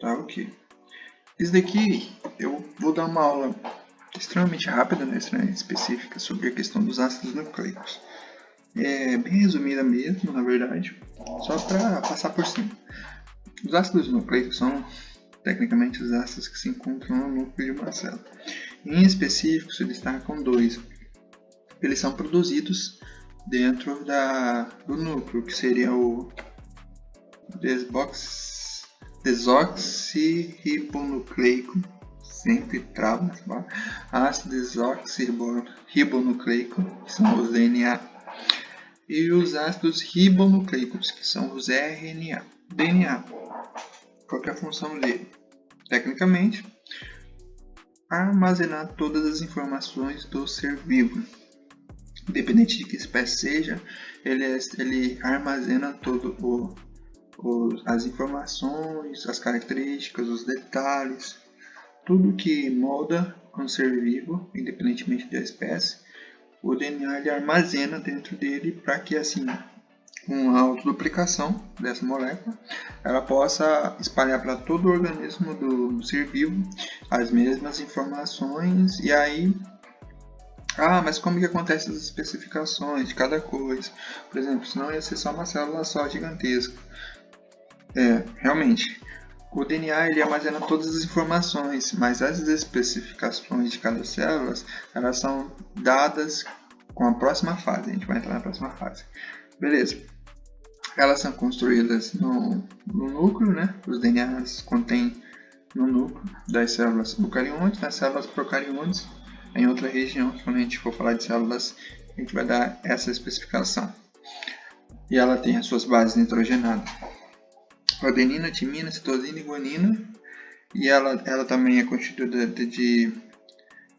Tá, ok. Isso daqui eu vou dar uma aula extremamente rápida, né, extremamente específica sobre a questão dos ácidos nucleicos. É bem resumida mesmo, na verdade, só para passar por cima. Os ácidos nucleicos são, tecnicamente, os ácidos que se encontram no núcleo de uma célula. Em específico, se destacam dois. Eles são produzidos dentro do núcleo, que seria o desoxirribonucleico, sempre trava nessa palavra, ácido desoxirribonucleico, que são os DNA, e os ácidos ribonucleicos, que são os RNA. DNA, qual é a função dele? Tecnicamente, armazenar todas as informações do ser vivo. Independente de que espécie seja, ele armazena todo as informações, as características, os detalhes, tudo que molda um ser vivo, independentemente da espécie. O DNA ele armazena dentro dele para que, assim, com a autoduplicação dessa molécula, ela possa espalhar para todo o organismo do ser vivo as mesmas informações. E aí, mas como que acontece as especificações de cada coisa? Por exemplo, senão ia ser só uma célula só gigantesca. Realmente, o DNA ele armazena todas as informações, mas as especificações de cada célula, elas são dadas com a próxima fase. A gente vai entrar na próxima fase. Beleza. Elas são construídas no núcleo, né? Os DNAs contêm no núcleo das células eucariontes, nas células procariontes, em outra região. Quando a gente for falar de células, a gente vai dar essa especificação. E ela tem as suas bases nitrogenadas: adenina, timina, citosina e guanina. E ela também é constituída de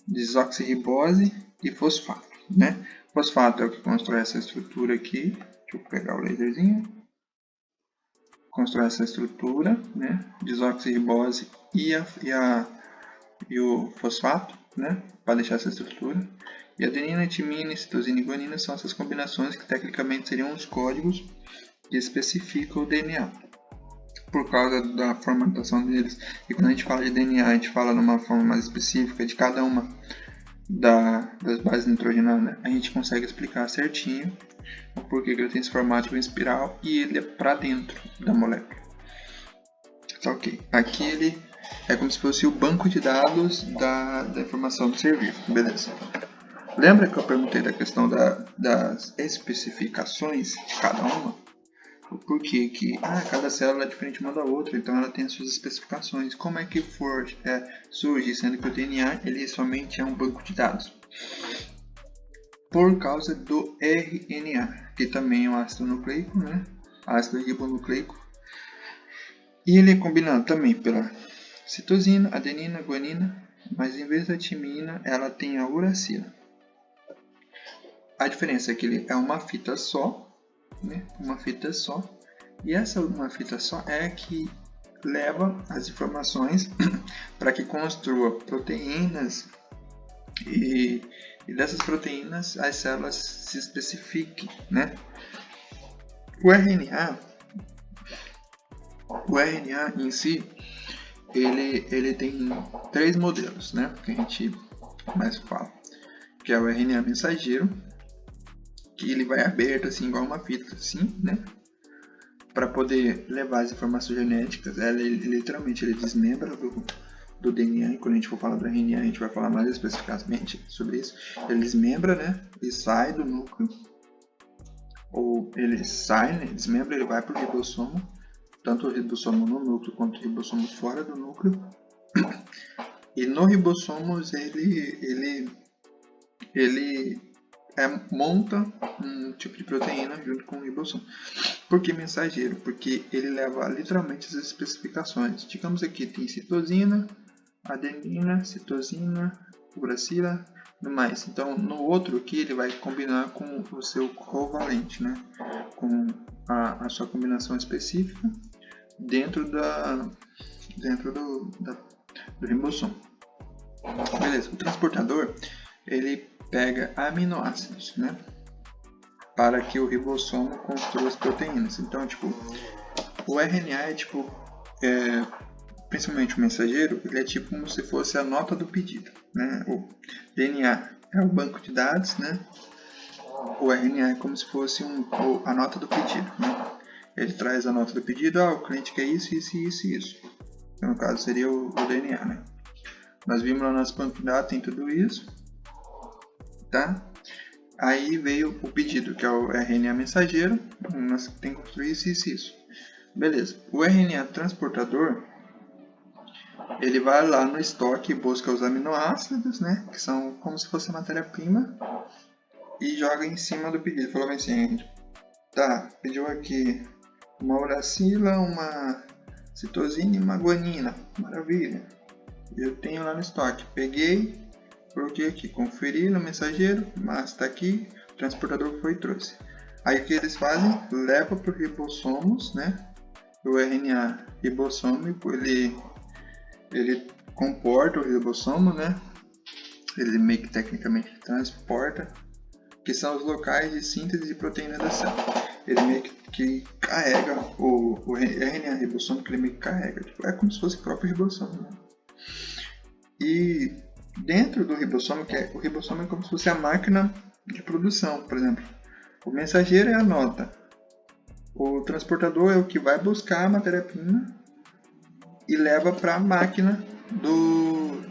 desoxirribose e fosfato, né? Fosfato é o que constrói essa estrutura aqui. Deixa eu pegar o laserzinho. Constrói essa estrutura, né? Desoxirribose e o fosfato, né? Para deixar essa estrutura. E adenina, timina, citosina e guanina são essas combinações que tecnicamente seriam os códigos que especificam o DNA, por causa da formatação deles. E quando a gente fala de DNA, a gente fala numa forma mais específica de cada uma das bases nitrogenadas, né? A gente consegue explicar certinho o porquê que ele tem esse formato em espiral e ele é para dentro da molécula. Tá, ok. Aqui ele é como se fosse o banco de dados da informação do ser vivo. Beleza. Lembra que eu perguntei da questão das especificações de cada uma? Por que cada célula é diferente uma da outra, então ela tem as suas especificações. Como é que surge, sendo que o DNA ele somente é um banco de dados? Por causa do RNA, que também é um ácido nucleico, né? Ácido ribonucleico. E ele é combinado também pela citosina, adenina, guanina, mas em vez da timina, ela tem a uracila. A diferença é que ele é uma fita só, né? Uma fita só. E essa uma fita só é que leva as informações para que construa proteínas e dessas proteínas as células se especifiquem, né? O RNA em si, ele tem 3 modelos, né? Que a gente mais fala, que é o RNA mensageiro, que ele vai aberto assim igual uma fita, assim, né? Para poder levar as informações genéticas. Ele literalmente desmembra do DNA. E quando a gente for falar do RNA, a gente vai falar mais especificamente sobre isso. Ele desmembra, né? E sai do núcleo. Ou ele sai, né? Desmembra, ele vai para o ribossomo. Tanto o ribossomo no núcleo quanto o ribossomo fora do núcleo. E no ribossomo ele monta um tipo de proteína junto com o ribossomo. Por que mensageiro? Porque ele leva literalmente as especificações. Digamos aqui tem citosina, adenina, citosina, uracila, no mais. Então no outro aqui ele vai combinar com o seu covalente, né? Com a sua combinação específica dentro do ribossomo. Beleza. O transportador ele pega aminoácidos, né? Para que o ribossomo construa as proteínas. Então, o RNA é principalmente o mensageiro, ele é tipo como se fosse a nota do pedido, né? O DNA é o banco de dados, né? O RNA é como se fosse a nota do pedido, né? Ele traz a nota do pedido, o cliente quer isso, isso, isso e isso. Então, no caso seria o DNA, né? Nós vimos lá no nosso banco de dados, tem tudo isso, tá? Aí veio o pedido, que é o RNA mensageiro, nós temos que construir isso, isso e isso. Beleza. O RNA transportador, ele vai lá no estoque e busca os aminoácidos, né? Que são como se fosse a matéria-prima, e joga em cima do pedido. Falou assim, tá, pediu aqui uma uracila, uma citosina e uma guanina. Maravilha. Eu tenho lá no estoque. Peguei, coloquei aqui, conferi no mensageiro, mas está aqui, o transportador foi e trouxe. Aí o que eles fazem? Leva para os ribossomos, né? O RNA ribossômico, ele comporta o ribossomo, né? Ele meio que tecnicamente transporta, que são os locais de síntese de proteína da célula. Ele meio que carrega o RNA ribossômico, ele meio que carrega. Tipo, é como se fosse o próprio ribossomo, né? E dentro do ribossomo, o ribossomo é como se fosse a máquina de produção, por exemplo. O mensageiro é a nota. O transportador é o que vai buscar a matéria-prima e leva para a máquina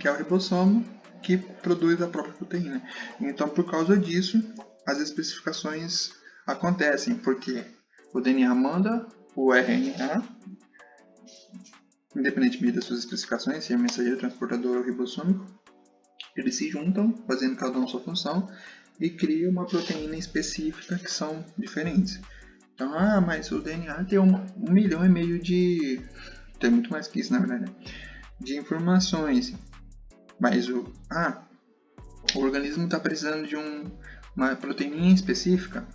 que é o ribossomo, que produz a própria proteína. Então, por causa disso, as especificações acontecem, porque o DNA manda o RNA, independentemente das suas especificações, se é mensageiro, transportador ou ribossômico, eles se juntam, fazendo cada um sua função, e criam uma proteína específica que são diferentes. Então, mas o DNA tem 1,5 milhão de... Tem muito mais que isso, na verdade. De informações. Mas o organismo está precisando de uma proteína específica.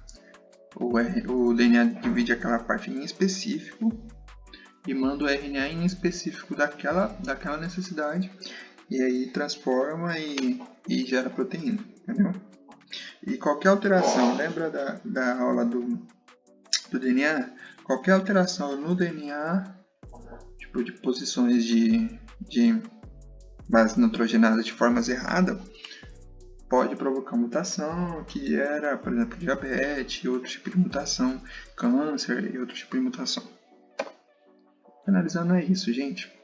O DNA divide aquela parte em específico e manda o RNA em específico daquela necessidade. E aí transforma e gera proteína, entendeu? E qualquer alteração, lembra da aula do DNA? Qualquer alteração no DNA, tipo de posições de base nitrogenada de formas erradas, pode provocar mutação que gera, por exemplo, diabetes, outro tipo de mutação, câncer e outro tipo de mutação. Finalizando é isso, gente.